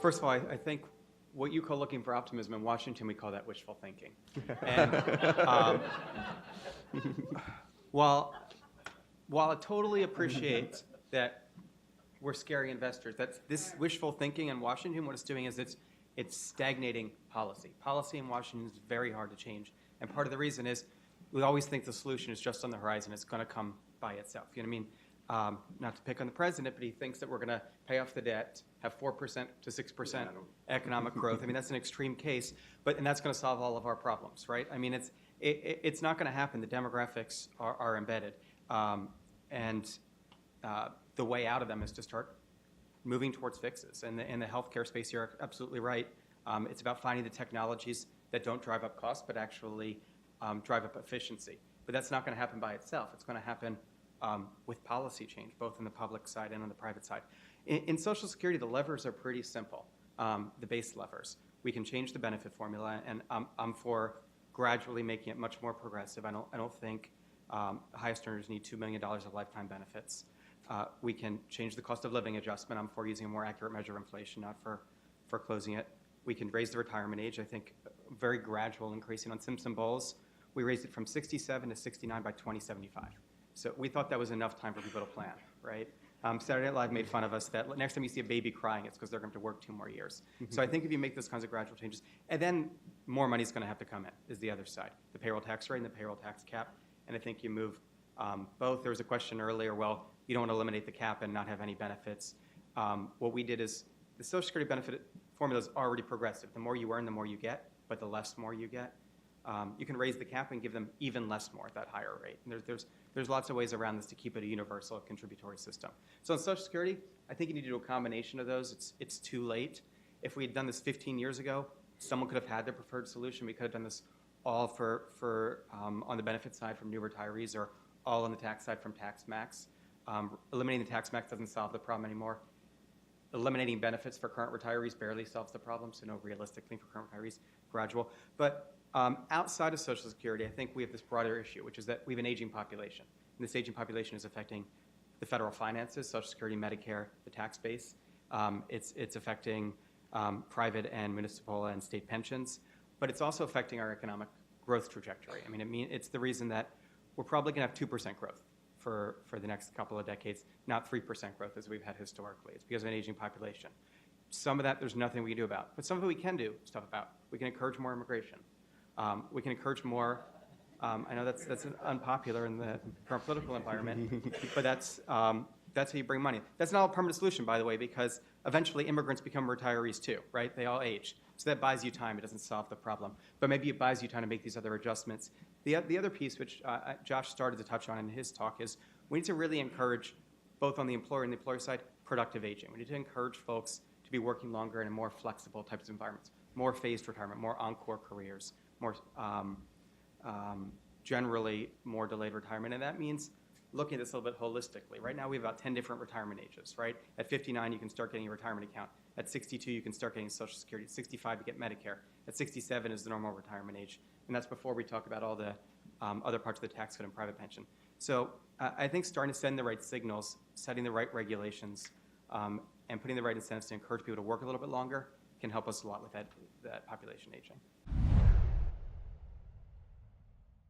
First of all, I think what you call looking for optimism in Washington, we call that wishful thinking. And while I totally appreciate that we're scary investors, that's this wishful thinking in Washington, what it's doing is it's stagnating policy. Policy in Washington is very hard to change. And part of the reason is we always think the solution is just on the horizon. It's going to come by itself. You know what I mean? Not to pick on the president, but he thinks that we're going to pay off the debt, have 4% to 6% economic growth. I mean, that's an extreme case, and that's going to solve all of our problems, right? I mean, it's not going to happen. The demographics are embedded, and the way out of them is to start moving towards fixes. And in the healthcare space, you're absolutely right. It's about finding the technologies that don't drive up costs, but actually drive up efficiency. But that's not going to happen by itself. It's going to happen with policy change, both on the public side and on the private side. In Social Security, the levers are pretty simple, the base levers. We can change the benefit formula, and I'm for gradually making it much more progressive. I don't think highest earners need $2 million of lifetime benefits. We can change the cost of living adjustment. I'm for using a more accurate measure of inflation, not for closing it. We can raise the retirement age. I think very gradual increasing on Simpson Bowles. We raised it from 67 to 69 by 2075. So we thought that was enough time for people to plan, right? Saturday Night Live made fun of us that next time you see a baby crying, it's because they're going to work 2 more years. So I think if you make those kinds of gradual changes, and then more money is going to have to come in, is the other side. The payroll tax rate and the payroll tax cap. And I think you move both. There was a question earlier, well, you don't want to eliminate the cap and not have any benefits. What we did is the Social Security benefit formula is already progressive. The more you earn, the more you get, but the less more you get. You can raise the cap and give them even less more at that higher rate. And there's lots of ways around this to keep it a universal contributory system. So in Social Security, I think you need to do a combination of those. It's too late. If we had done this 15 years ago, someone could have had their preferred solution. We could have done this all for on the benefit side from new retirees, or all on the tax side from tax max. Eliminating the tax max doesn't solve the problem anymore. Eliminating benefits for current retirees barely solves the problem, so no realistic thing for current retirees, gradual. But outside of Social Security, I think we have this broader issue, which is that we have an aging population. And this aging population is affecting the federal finances, Social Security, Medicare, the tax base. It's affecting private and municipal and state pensions, but it's also affecting our economic growth trajectory. I mean, it's the reason that we're probably going to have 2% growth for the next couple of decades, not 3% growth as we've had historically. It's because of an aging population. Some of that there's nothing we can do about, but some of it we can do stuff about. We can encourage more immigration. We can encourage more. I know that's unpopular in the current political environment, but that's how you bring money. That's not a permanent solution, by the way, because eventually immigrants become retirees too, right? They all age. So that buys you time. It doesn't solve the problem. But maybe it buys you time to make these other adjustments. The other piece, which Josh started to touch on in his talk, is we need to really encourage, both on the employer and the employer side, productive aging. We need to encourage folks to be working longer in a more flexible types of environments, more phased retirement, more encore careers, more generally more delayed retirement. And that means looking at this a little bit holistically. Right now we have about 10 different retirement ages, right? At 59, you can start getting a retirement account. At 62, you can start getting Social Security. At 65, you get Medicare. At 67 is the normal retirement age. And that's before we talk about all the other parts of the tax code and private pension. So I think starting to send the right signals, setting the right regulations, and putting the right incentives to encourage people to work a little bit longer can help us a lot with that population aging.